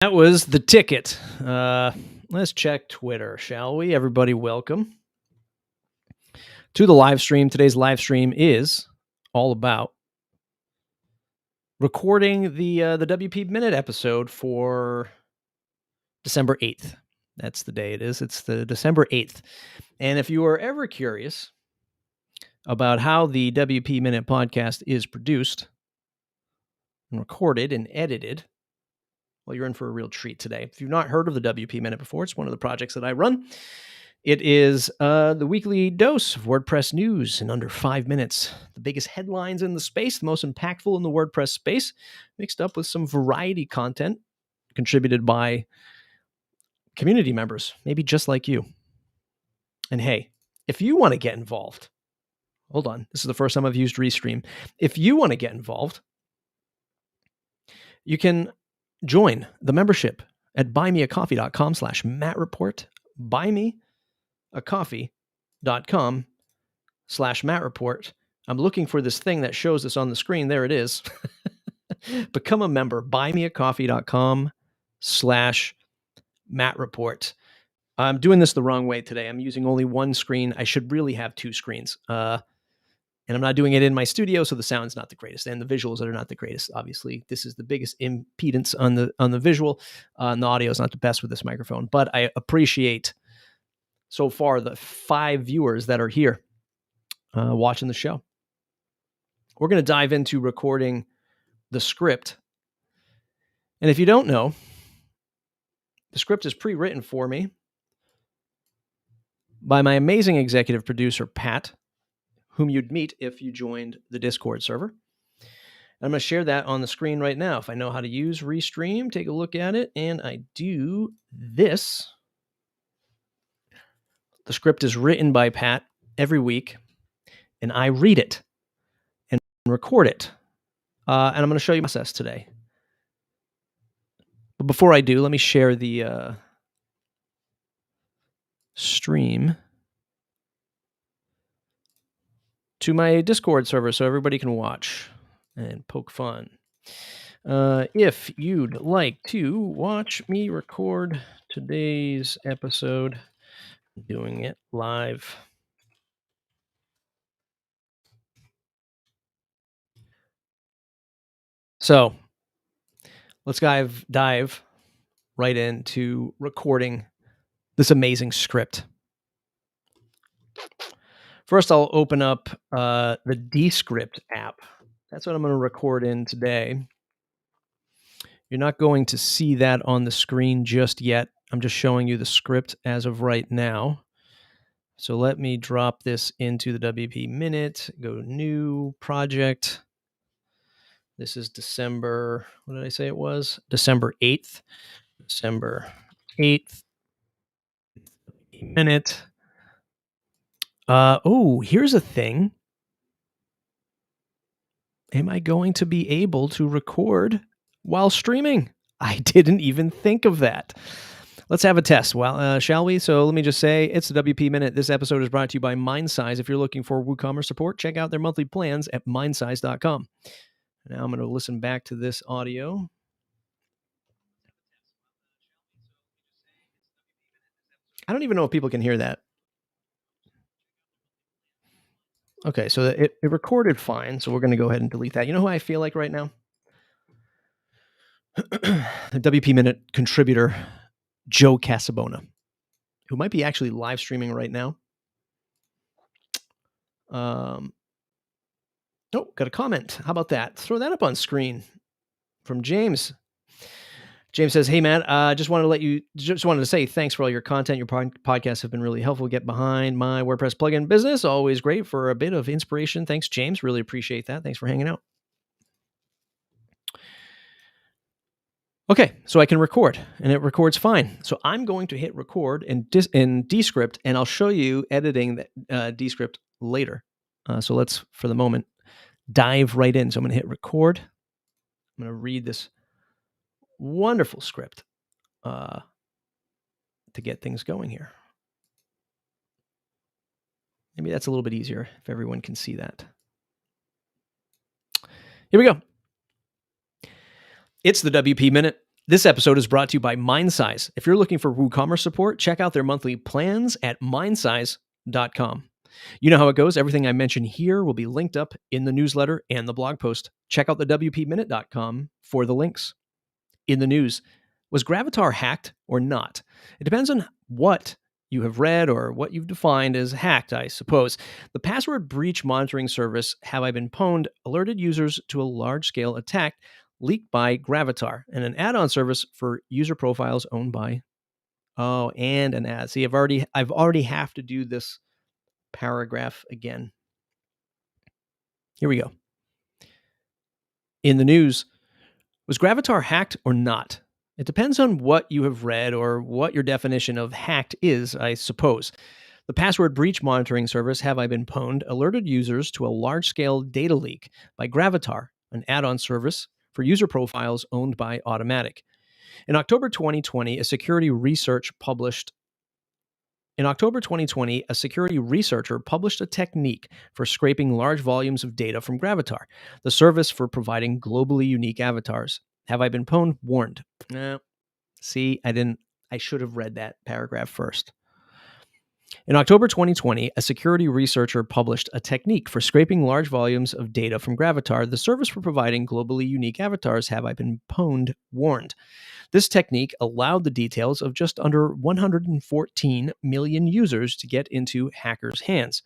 That was the ticket. Let's check Twitter, shall we? Everybody, welcome to the live stream. Today's live stream is all about recording the WP Minute episode for December 8th. That's the day it is. It's the December 8th. And if you are ever curious about how the WP Minute podcast is produced and recorded and edited, well, you're in for a real treat today. If you've not heard of the WP Minute before, it's one of the projects that I run. It is the weekly dose of WordPress news in under 5 minutes. The biggest headlines in the space, the most impactful in the WordPress space, mixed up with some variety content contributed by community members, maybe just like you. And hey, if you want to get involved, hold on, this is the first time I've used Restream. If you want to get involved, you can join the membership at buymeacoffee.com/MattReport. Buymeacoffee.com/MattReport. I'm looking for this thing that shows this on the screen. There it is. Become a member. Buymeacoffee.com/MattReport. I'm doing this the wrong way today. I'm using only one screen. I should really have two screens. And I'm not doing it in my studio, so the sound's not the greatest, and the visuals are not the greatest. Obviously, this is the biggest impedance on the visual, and the audio is not the best with this microphone. But I appreciate so far the 5 viewers that are here watching the show. We're going to dive into recording the script, and if you don't know, the script is pre-written for me by my amazing executive producer, Pat, whom you'd meet if you joined the Discord server. I'm going to share that on the screen right now. If I know how to use Restream, take a look at it, and I do this. The script is written by Pat every week, and I read it and record it. And I'm going to show you the process today. But before I do, let me share the stream to my Discord server so everybody can watch and poke fun. If you'd like to watch me record today's episode, I'm doing it live. So let's dive right into recording this amazing script. First, I'll open up the Descript app. That's what I'm going to record in today. You're not going to see that on the screen just yet. I'm just showing you the script as of right now. So let me drop this into the WP Minute, go to New Project. This is December, what did I say it was? December 8th. December 8th. Minute. Here's a thing. Am I going to be able to record while streaming? I didn't even think of that. Let's have a test, shall we? So let me just say, it's the WP Minute. This episode is brought to you by MindSize. If you're looking for WooCommerce support, check out their monthly plans at mindsize.com. Now I'm going to listen back to this audio. I don't even know if people can hear that. Okay, so it recorded fine, so we're going to go ahead and delete that. You know who I feel like right now? The WP Minute contributor, Joe Casabona, who might be actually live streaming right now. Got a comment. How about that? Throw that up on screen from James. James says, "Hey Matt, just wanted to say thanks for all your content. Your podcasts have been really helpful to get behind my WordPress plugin business. Always great for a bit of inspiration. Thanks, James. Really appreciate that. Thanks for hanging out." Okay, so I can record, and it records fine. So I'm going to hit record in Descript, and I'll show you editing that Descript later. So let's, for the moment, dive right in. So I'm going to hit record. I'm going to read this wonderful script to get things going here. Maybe that's a little bit easier if everyone can see that. Here we go. It's the WP Minute, This episode is brought to you by MindSize. If you're looking for WooCommerce support, check out their monthly plans at mindsize.com. You know how it goes. Everything I mention here will be linked up in the newsletter and the blog post. Check out the WPminute.com for the links. In the news, was Gravatar hacked or not? It depends on what you have read or what you've defined as hacked, I suppose. The password breach monitoring service Have I Been Pwned alerted users to a large-scale attack leaked by Gravatar, and an add-on service for user profiles owned by and an ad. See, I've already have to do this paragraph again. Here we go. In the news, was Gravatar hacked or not? It depends on what you have read or what your definition of hacked is, I suppose. The password breach monitoring service Have I Been Pwned alerted users to a large-scale data leak by Gravatar, an add-on service for user profiles owned by Automatic. In October 2020, a security researcher published a technique for scraping large volumes of data from Gravatar, the service for providing globally unique avatars. Have I Been Pwned warned? See, I should have read that paragraph first. In October 2020, a security researcher published a technique for scraping large volumes of data from Gravatar, the service for providing globally unique avatars. Have I Been Pwned warned? This technique allowed the details of just under 114 million users to get into hackers' hands.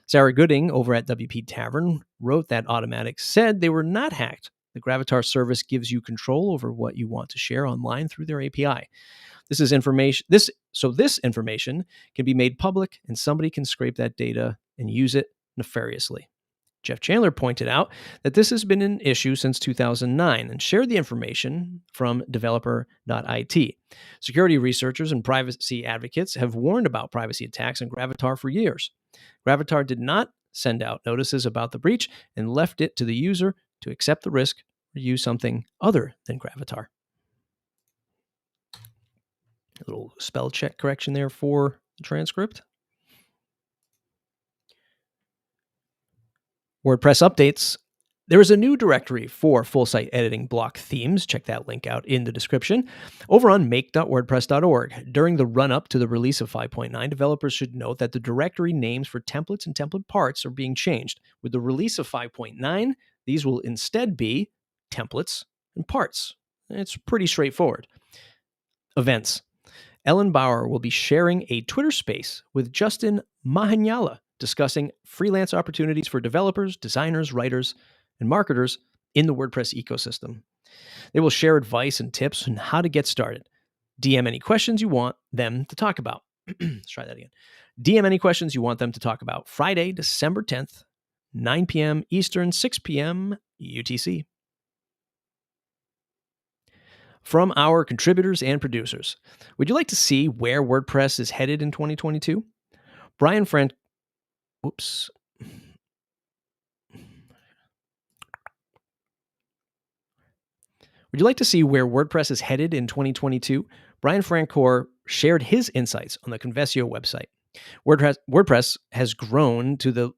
Sarah Gooding over at WP Tavern wrote that Automatic said they were not hacked. The Gravatar service gives you control over what you want to share online through their API. This information can be made public, and somebody can scrape that data and use it nefariously. Jeff Chandler pointed out that this has been an issue since 2009 and shared the information from developer.it. Security researchers and privacy advocates have warned about privacy attacks on Gravatar for years. Gravatar did not send out notices about the breach and left it to the user to accept the risk or use something other than Gravatar. A little spell check correction there for the transcript. WordPress updates. There is a new directory for full site editing block themes. Check that link out in the description. Over on make.wordpress.org. During the run-up to the release of 5.9, developers should note that the directory names for templates and template parts are being changed. With the release of 5.9, these will instead be templates and parts. It's pretty straightforward. Events. Ellen Bauer will be sharing a Twitter space with Justin Mahanyala, discussing freelance opportunities for developers, designers, writers, and marketers in the WordPress ecosystem. They will share advice and tips on how to get started. DM any questions you want them to talk about. Let's try that again. DM any questions you want them to talk about. Friday, December 10th, 9 p.m. Eastern, 6 p.m. UTC. From our contributors and producers, would you like to see where WordPress is headed in 2022? Brian Frank... Oops. Would you like to see where WordPress is headed in 2022? Brian Francoeur shared his insights on the Convesio website. WordPress has grown WordPress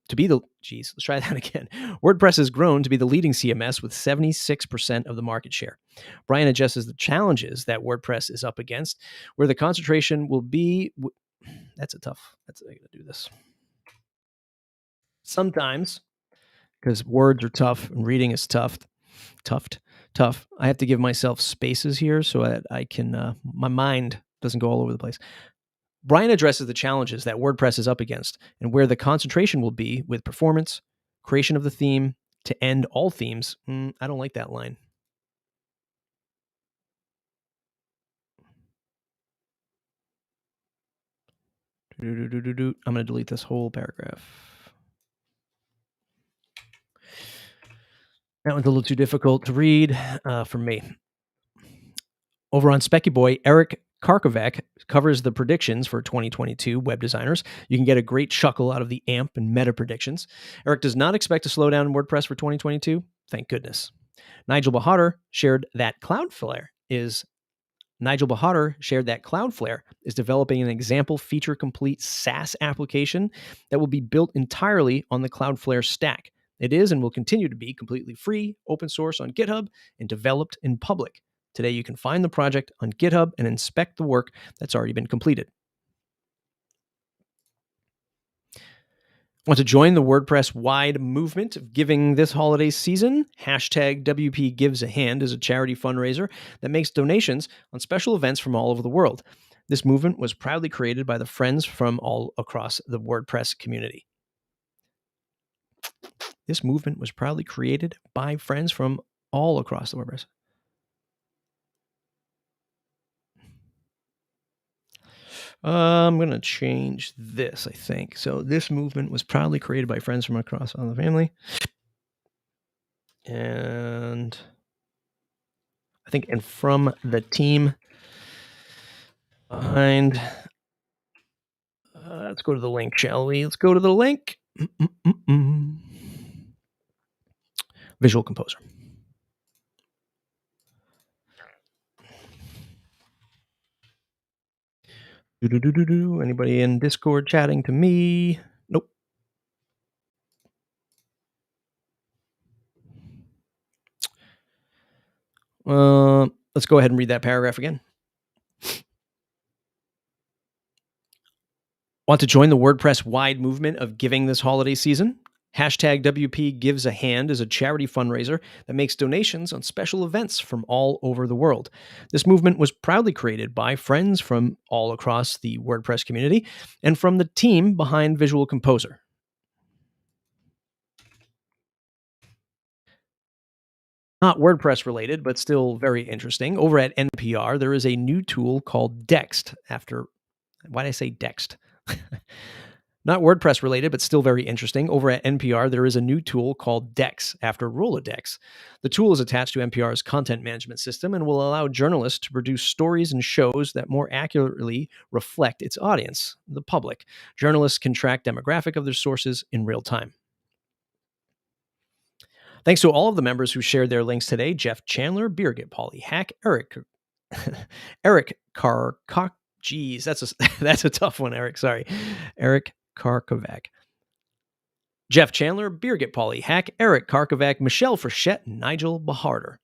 has grown to be the leading CMS with 76% of the market share. Brian addresses the challenges that WordPress is up against, where the concentration will be. I gotta do this. Sometimes, because words are tough and reading is tough. I have to give myself spaces here so that I can, my mind doesn't go all over the place. Brian addresses the challenges that WordPress is up against and where the concentration will be with performance, creation of the theme, to end all themes. I don't like that line. I'm going to delete this whole paragraph. That one's a little too difficult to read for me. Over on Specky Boy, Eric Karkovac covers the predictions for 2022 web designers. You can get a great chuckle out of the AMP and meta predictions. Eric does not expect to slow down in WordPress for 2022. Thank goodness. Nigel Bahadur shared that Cloudflare is developing an example feature-complete SaaS application that will be built entirely on the Cloudflare stack. It is and will continue to be completely free, open source on GitHub, and developed in public. Today, you can find the project on GitHub and inspect the work that's already been completed. Want to join the WordPress-wide movement of giving this holiday season? Hashtag WP Gives a Hand is a charity fundraiser that makes donations on special events from all over the world. This movement was proudly created by the friends from all across the WordPress community. This movement was proudly created by friends from all across the WordPress. I'm going to change this, I think. So this movement was proudly created by friends from across all the family. And I think, and from the team behind. Let's go to the link, shall we? Let's go to the link. Visual Composer. Anybody in Discord chatting to me? Nope. Let's go ahead and read that paragraph again. Want to join the WordPress-wide movement of giving this holiday season? Hashtag WP Gives a Hand is a charity fundraiser that makes donations on special events from all over the world. This movement was proudly created by friends from all across the WordPress community and from the team behind Visual Composer. Not WordPress related, but still very interesting. Over at NPR, there is a new tool called Dext. Why did I say Dext? Not WordPress related, but still very interesting. Over at NPR, there is a new tool called Dex after Rolodex. The tool is attached to NPR's content management system and will allow journalists to produce stories and shows that more accurately reflect its audience, the public. Journalists can track demographic of their sources in real time. Thanks to all of the members who shared their links today: Jeff Chandler, Birgit Polly Hack, Eric Karkock. Geez, that's a tough one, Eric. Sorry. Eric Karkovac. Jeff Chandler, Birgit Polly Hack, Eric Karkovac, Michelle Frechette, and Nigel Baharder.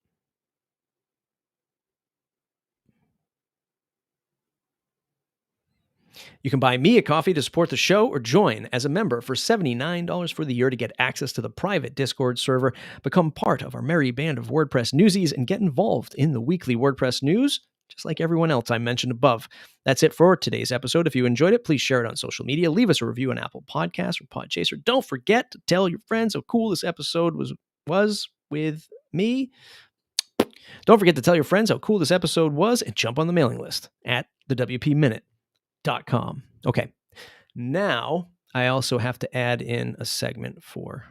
You can buy me a coffee to support the show or join as a member for $79 for the year to get access to the private Discord server, become part of our merry band of WordPress newsies, and get involved in the weekly WordPress news, just like everyone else I mentioned above. That's it for today's episode. If you enjoyed it, please share it on social media. Leave us a review on Apple Podcasts or Podchaser. Don't forget to tell your friends how cool this episode was with me. Don't forget to tell your friends how cool this episode was and jump on the mailing list at thewpminute.com. Okay. Now, I also have to add in a segment for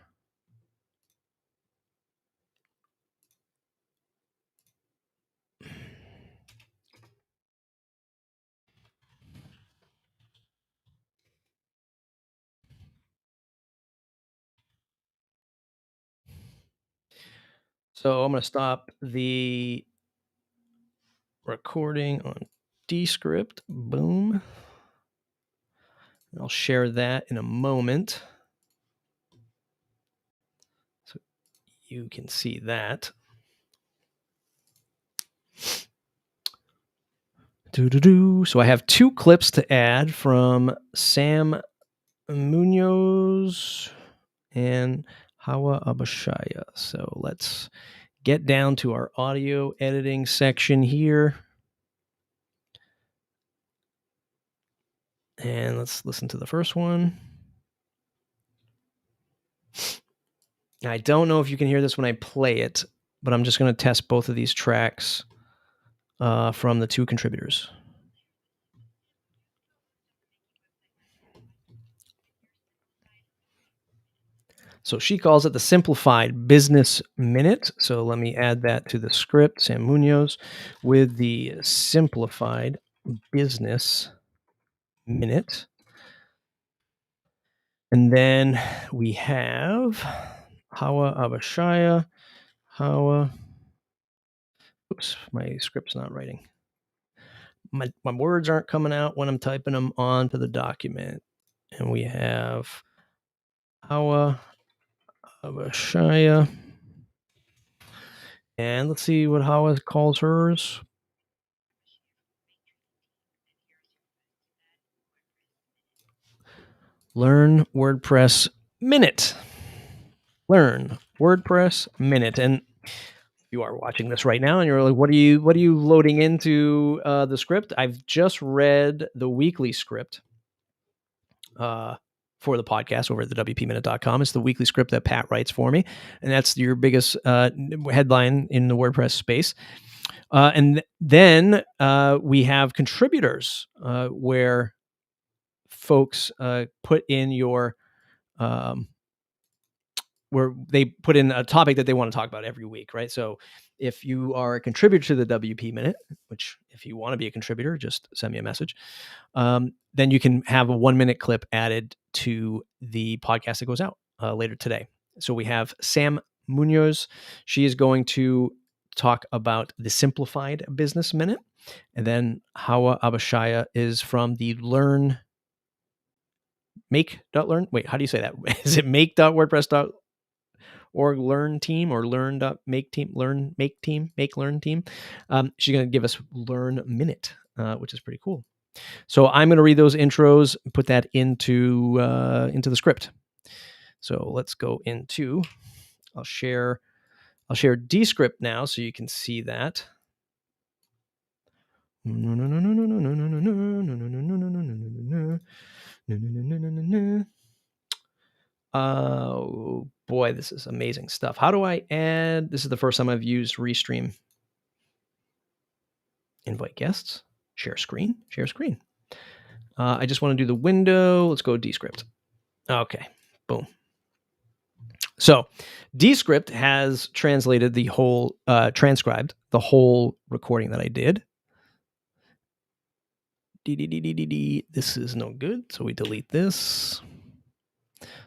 So I'm going to stop the recording on Descript. Boom. I'll share that in a moment, so you can see that. So I have two clips to add from Sam Munoz and Hawa Abashaya. So let's get down to our audio editing section here. And let's listen to the first one. I don't know if you can hear this when I play it, but I'm just going to test both of these tracks from the two contributors. So she calls it the Simplified Business Minute. So let me add that to the script, Sam Munoz, with the Simplified Business Minute. And then we have Hawa Abashaya. Oops, my script's not writing. My words aren't coming out when I'm typing them onto the document. And we have Hawa Abashaya. And let's see what Hawa calls hers. Learn WordPress Minute. Learn WordPress Minute. And you are watching this right now and you're like, what are you loading into the script? I've just read the weekly script for the podcast over at the WPminute.com. It's the weekly script that Pat writes for me. And that's your biggest headline in the WordPress space. And then we have contributors where folks put in where they put in a topic that they want to talk about every week, right? So if you are a contributor to the WP Minute, which if you want to be a contributor, just send me a message. Then you can have a 1-minute clip added to the podcast that goes out later today. So we have Sam Munoz. She is going to talk about the Simplified Business Minute. And then Hawa Abashaya is from the make.learn. Wait, how do you say that? Is it make.wordpress.org learn team or learn.make team, make learn team? She's going to give us Learn Minute, which is pretty cool. So I'm going to read those intros and put that into the script. So let's go into, I'll share Descript now so you can see that. Oh boy, this is amazing stuff. How do I add? This is the first time I've used Restream. Invite guests, share screen. I just want to do the window. Let's go Descript. Okay, boom. So Descript has translated the whole, transcribed the whole recording that I did. This is no good, so we delete this.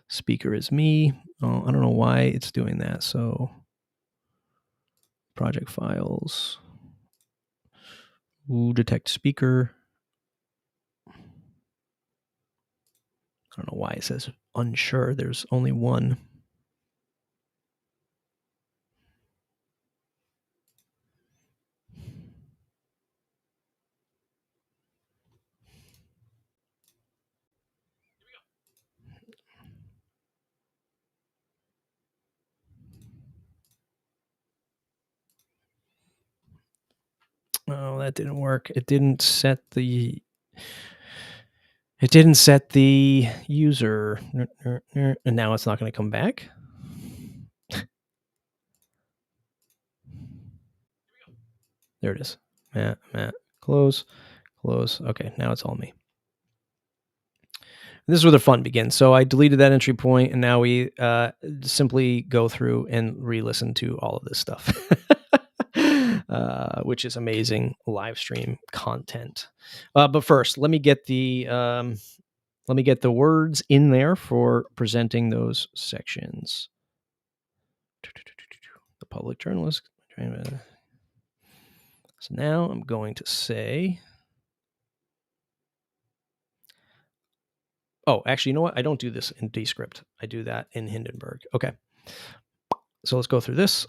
Speaker is me. Oh, I don't know why it's doing that. So project files. Detect speaker. I don't know why it says unsure. There's only one. Oh, that didn't work. It didn't set the user, and now it's not going to come back. There it is. Matt, close. Okay, now it's all me. This is where the fun begins. So I deleted that entry point, and now we simply go through and re-listen to all of this stuff, which is amazing live stream content. But first, let me get the words in there for presenting those sections. The public journalist. So now I'm going to say. Oh, actually, you know what? I don't do this in Descript. I do that in Hindenburg. Okay. So let's go through this.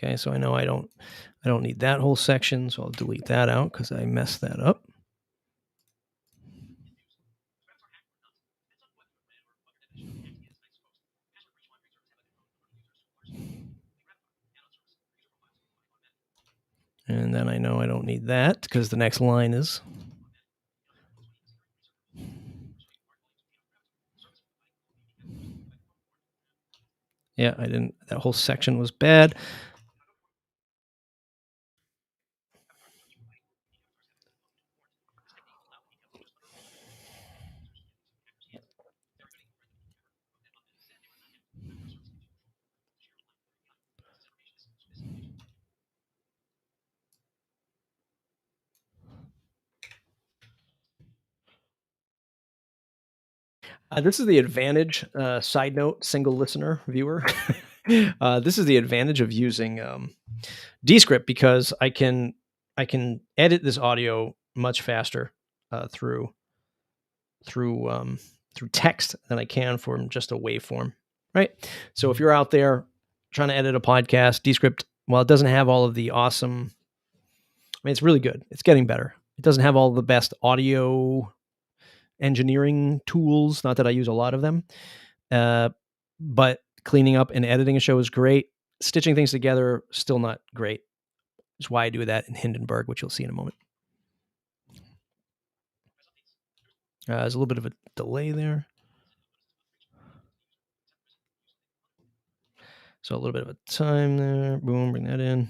Okay, so I know I don't need that whole section, so I'll delete that out because I messed that up. And then I know I don't need that because the next line is. Yeah, I didn't. That whole section was bad. This is the advantage. Side note, single listener viewer. This is the advantage of using Descript because I can I can edit this audio much faster through text than I can from just a waveform, right? So if you're out there trying to edit a podcast, Descript, while it doesn't have all of the awesome, I mean, it's really good. It's getting better. It doesn't have all the best audio engineering tools. Not that I use a lot of them, but cleaning up and editing a show is great. Stitching things together, still not great. That's why I do that in Hindenburg, which you'll see in a moment. There's a little bit of a delay there. So a little bit of a time there. Boom, bring that in.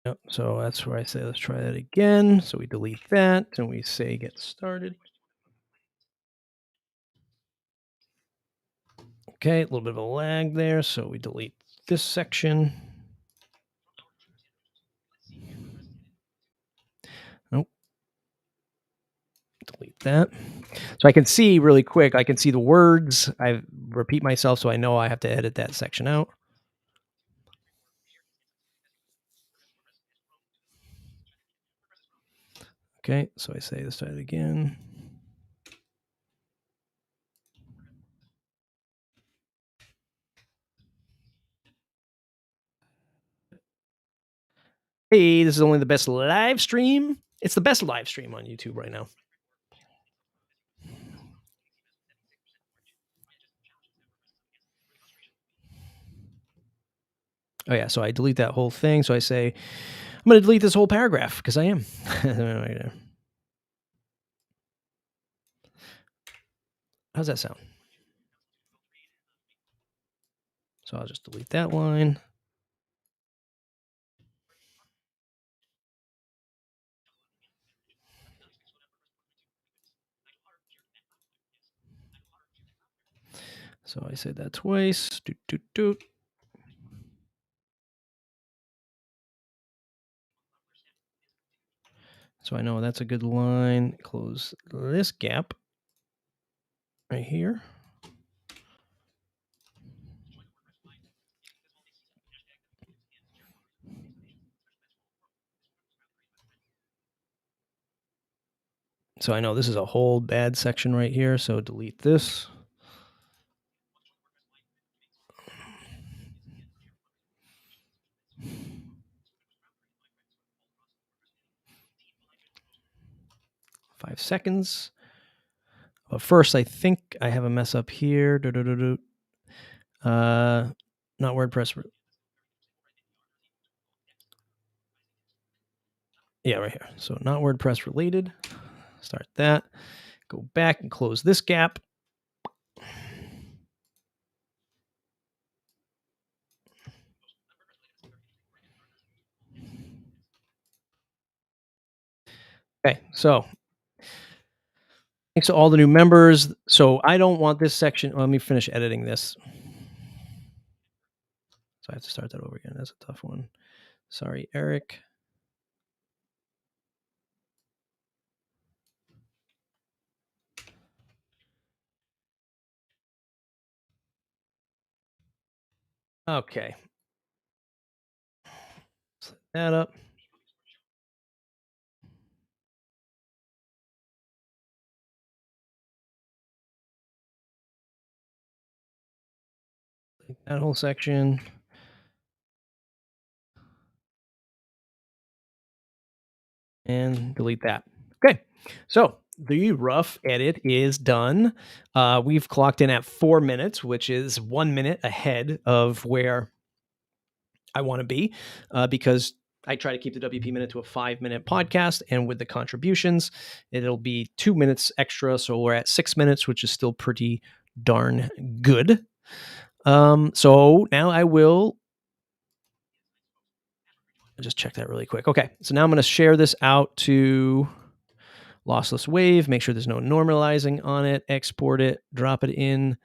Yep, so that's where I say, let's try that again. So we delete that and we say get started. Okay, a little bit of a lag there. So we delete this section. Nope. Delete that. So I can see really quick, I can see the words. I repeat myself, so I know I have to edit that section out. Okay, so I say let's try it again. Hey, this is only the best live stream. It's the best live stream on YouTube right now. Oh yeah, so I delete that whole thing. So I say, I'm going to delete this whole paragraph because I am. How's that sound? So I'll just delete that line. So I said that twice. Doot, doot, doot. So I know that's a good line. Close this gap right here. So I know this is a whole bad section right here. So delete this. Five seconds. But first, I think I have a mess up here. Not WordPress. Yeah, right here. So not WordPress related. Start that. Go back and close this gap. Okay, so thanks to all the new members. So I don't want this section. Well, let me finish editing this. So I have to start that over again. That's a tough one. Sorry, Eric. Okay. Set that up. Take that whole section. And delete that. Okay. So the rough edit is done. We've clocked in at 4 minutes, which is 1 minute ahead of where I want to be, because I try to keep the WP Minute to a 5-minute podcast. And with the contributions, it'll be 2 minutes extra. So we're at 6 minutes, which is still pretty darn good. So now I will just check that really quick. Okay. So now I'm going to share this out to Lossless Wave, make sure there's no normalizing on it, export it, drop it in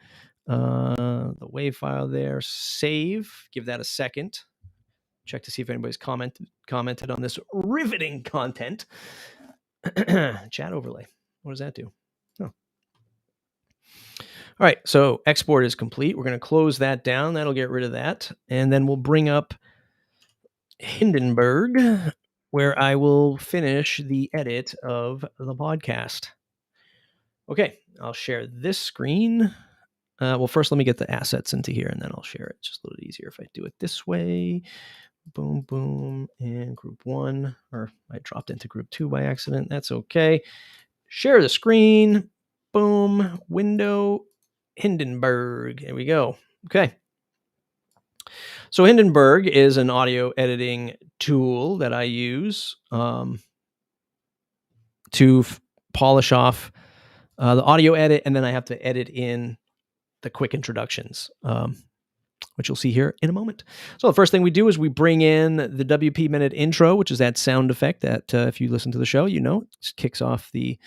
The WAV file there. Save. Give that a second. Check to see if anybody's commented on this riveting content. Chat overlay. What does that do? Oh. All right, so export is complete. We're going to close that down. That'll get rid of that. And then we'll bring up Hindenburg, where I will finish the edit of the podcast. Okay, I'll share this screen. Well, first let me get the assets into here, and then I'll share it. It's just a little easier if I do it this way. Boom, boom, and group 1, or I dropped into group 2 by accident. That's okay. Share the screen. Boom, window, Hindenburg. There we go. Okay. So Hindenburg is an audio editing tool that I use to polish off the audio edit, and then I have to edit in the quick introductions, which you'll see here in a moment. So the first thing we do is we bring in the WP Minute intro, which is that sound effect that if you listen to the show, it kicks off the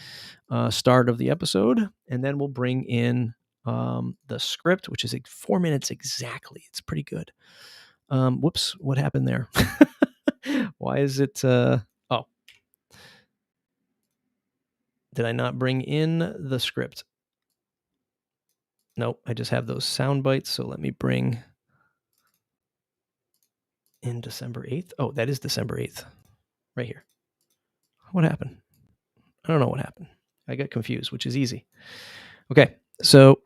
start of the episode. And then we'll bring in the script, which is 4 minutes exactly. It's pretty good. Whoops, what happened there? Why is it... Did I not bring in the script? Nope, I just have those sound bites. So let me bring in December 8th. Oh, that is December 8th. Right here. What happened? I don't know what happened. I got confused, which is easy. Okay, so...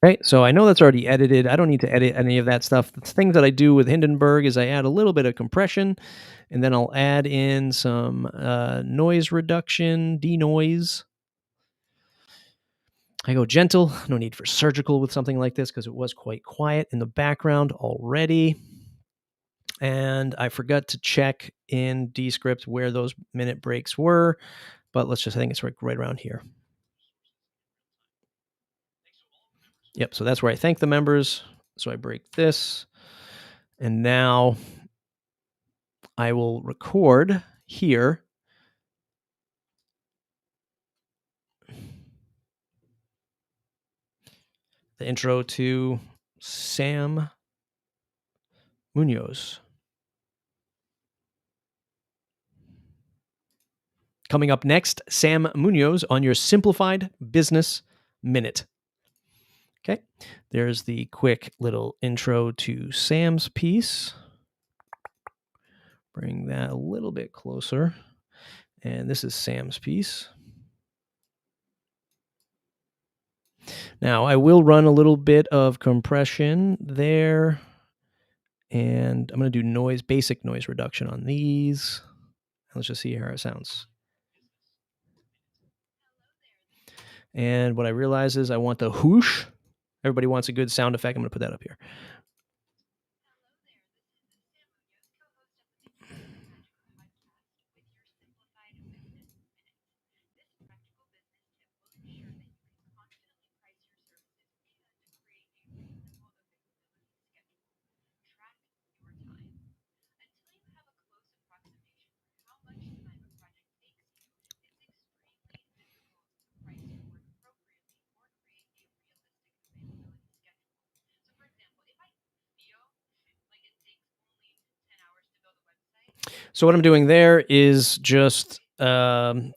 Okay, so I know that's already edited. I don't need to edit any of that stuff. The things that I do with Hindenburg is I add a little bit of compression, and then I'll add in some noise reduction, denoise. I go gentle. No need for surgical with something like this because it was quite quiet in the background already. And I forgot to check in Descript where those minute breaks were, but I think it's right around here. Yep, so that's where I thank the members. So I break this, and now I will record here the intro to Sam Munoz. Coming up next, Sam Munoz on your Simplified Business Minute. Okay, there's the quick little intro to Sam's piece. Bring that a little bit closer. And this is Sam's piece. Now, I will run a little bit of compression there. And I'm going to do basic noise reduction on these. Let's just see how it sounds. And what I realize is I want the whoosh. Everybody wants a good sound effect. I'm going to put that up here. So what I'm doing there is just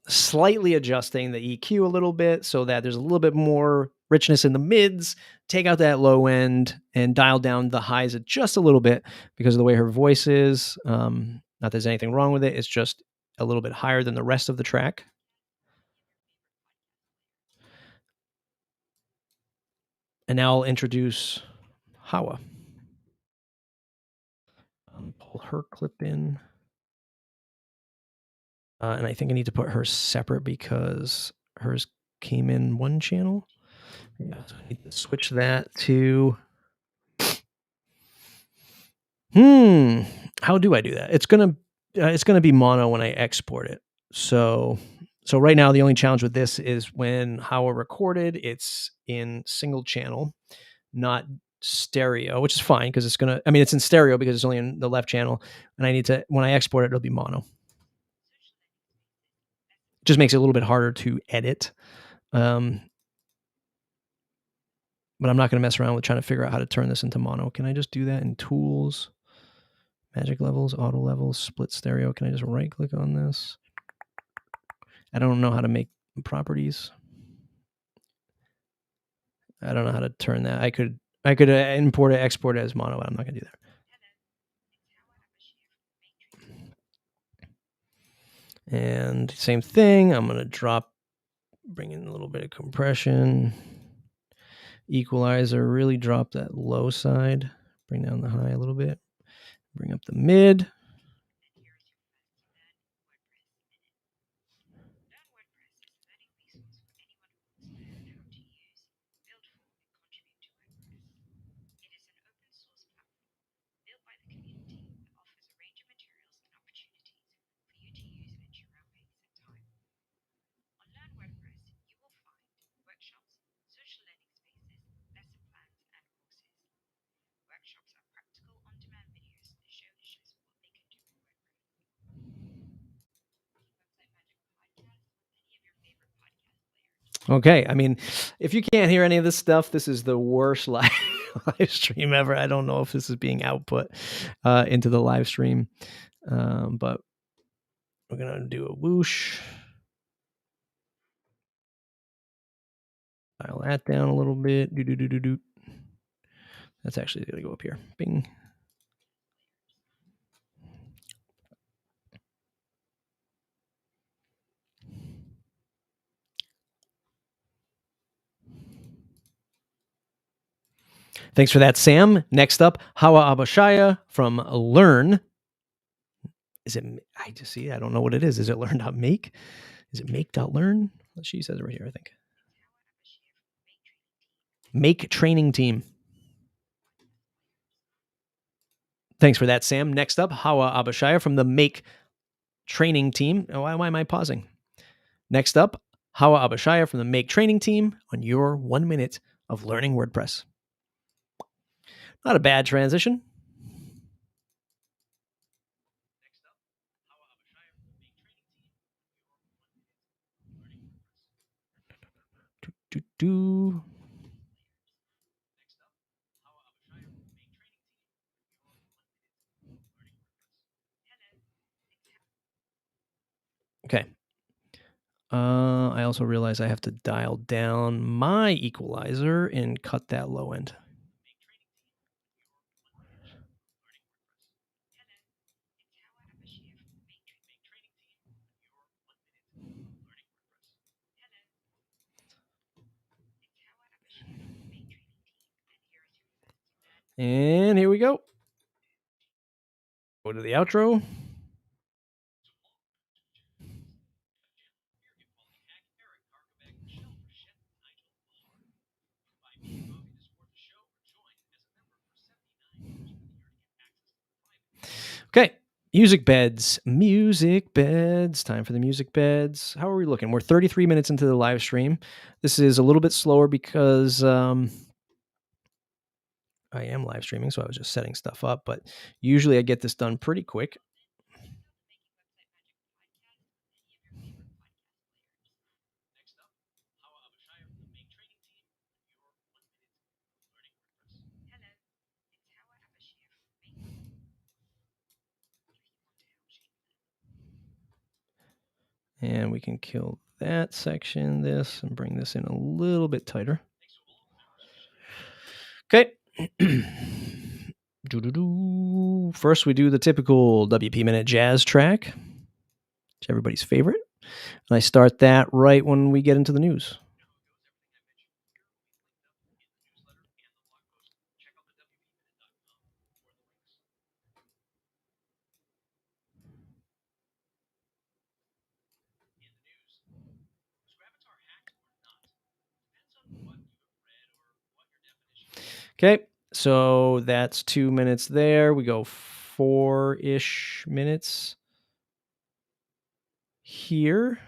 slightly adjusting the EQ a little bit so that there's a little bit more richness in the mids, take out that low end, and dial down the highs just a little bit because of the way her voice is. Not that there's anything wrong with it. It's just a little bit higher than the rest of the track. And now I'll introduce Hawa. Pull her clip in. And I think I need to put her separate because hers came in one channel. Yeah, so I need to switch that to... How do I do that? It's gonna be mono when I export it. So right now the only challenge with this is when Hawa recorded, it's in single channel, not stereo, which is fine because it's in stereo because it's only in the left channel, and when I export it, it'll be mono. Just makes it a little bit harder to edit. Um, but I'm not going to mess around with trying to figure out how to turn this into mono. Can I just do that in tools, magic levels, auto levels, split stereo? Can I just right click on this? I don't know how to make properties. I don't know how to turn that. I could import it, export it as mono, but I'm not going to do that. And same thing, I'm going to bring in a little bit of compression, equalizer, really drop that low side, bring down the high a little bit, bring up the mid. Okay, I mean, if you can't hear any of this stuff, this is the worst live stream ever. I don't know if this is being output into the live stream, but we're gonna do a whoosh. Dial that down a little bit. Do. That's actually gonna go up here. Bing. Thanks for that, Sam. Next up, Hawa Abashaya from Learn. Is it? I just see. I don't know what it is. Is it learn.make? Is it make.learn? She says it right here, I think. Make training team. Thanks for that, Sam. Next up, Hawa Abashaya from the Make training team. Oh, why am I pausing? Next up, Hawa Abashaya from the Make training team on your 1 minute of learning WordPress. Not a bad transition. Okay. I also realize I have to dial down my equalizer and cut that low end. And here we go. Go to the outro. Okay. Music beds. Time for the music beds. How are we looking? We're 33 minutes into the live stream. This is a little bit slower because I am live streaming, so I was just setting stuff up. But usually I get this done pretty quick. And we can kill that section, this, and bring this in a little bit tighter. Okay. First, we do the typical WP Minute jazz track, which everybody's favorite. And I start that right when we get into the news. Okay, so that's 2 minutes there. We go 4-ish minutes here.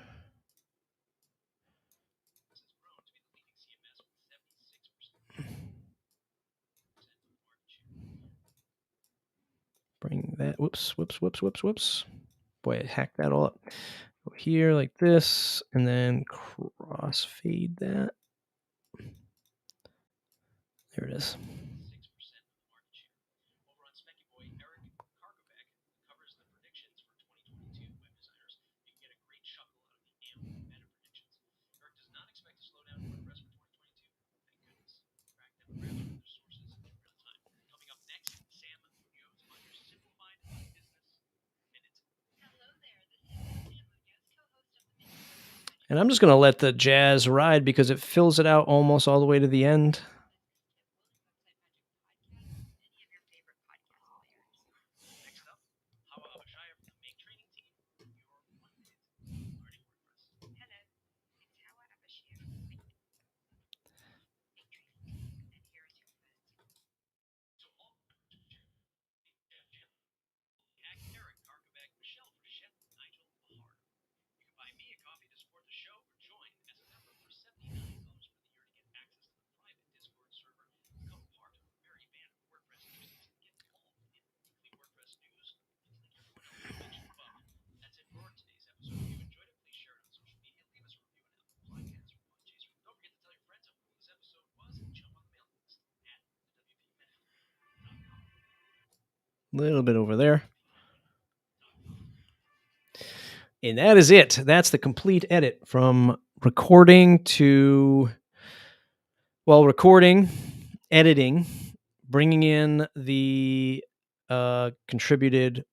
Bring that, whoops. Boy, I hacked that all up. Go here like this, and then crossfade that. There it is. And I'm just going to let the jazz ride because it fills it out almost all the way to the end. A little bit over there. And that is it. That's the complete edit from recording to, recording, editing, bringing in the contributed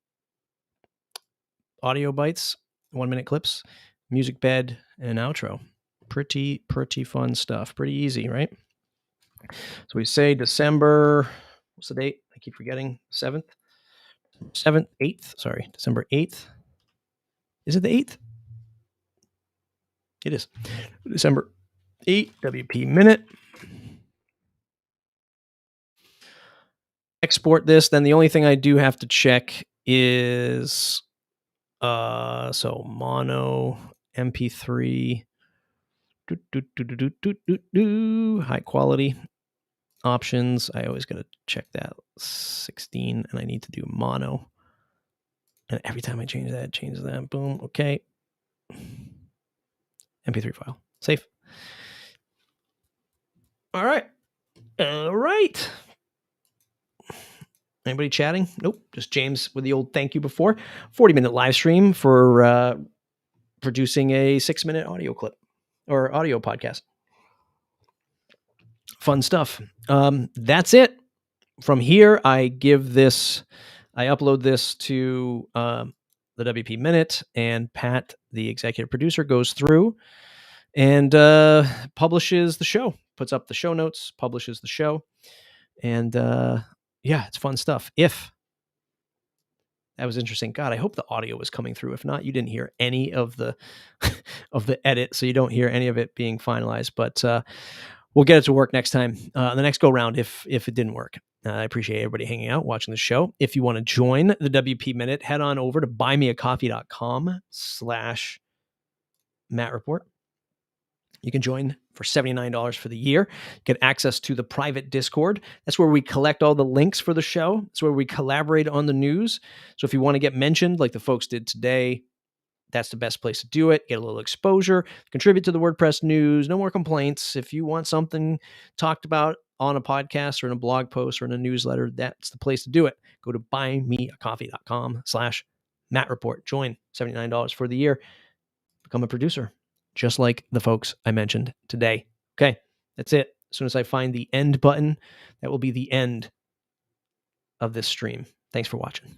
audio bites, 1-minute clips, music bed, and outro. Pretty fun stuff. Pretty easy, right? So we say December, what's the date? I keep forgetting. 8th. Sorry, December 8th. Is it the 8th? It is. December 8th, WP Minute. Export this. Then the only thing I do have to check is so mono MP3 high quality options. I always got to check that 16, and I need to do mono. And every time I change that, it changes that. Boom. Okay. MP3 file. Safe. All right. Anybody chatting? Nope. Just James with the old thank you before. 40-minute live stream for producing a 6-minute audio clip or audio podcast. Fun stuff. That's it. From here, I upload this to the WP Minute, and Pat, the executive producer, goes through and publishes the show, puts up the show notes, publishes the show. And it's fun stuff. If that was interesting, God, I hope the audio was coming through. If not, you didn't hear any of the of the edit, so you don't hear any of it being finalized. But we'll get it to work next time, the next go round, if it didn't work. I appreciate everybody hanging out, watching the show. If you want to join the WP Minute, head on over to buymeacoffee.com/Matt Report. You can join for $79 for the year. Get access to the private Discord. That's where we collect all the links for the show. It's where we collaborate on the news. So if you want to get mentioned like the folks did today, that's the best place to do it. Get a little exposure, contribute to the WordPress news, no more complaints. If you want something talked about on a podcast or in a blog post or in a newsletter, that's the place to do it. Go to buymeacoffee.com/Matt Report. Join $79 for the year. Become a producer, just like the folks I mentioned today. Okay, that's it. As soon as I find the end button, that will be the end of this stream. Thanks for watching.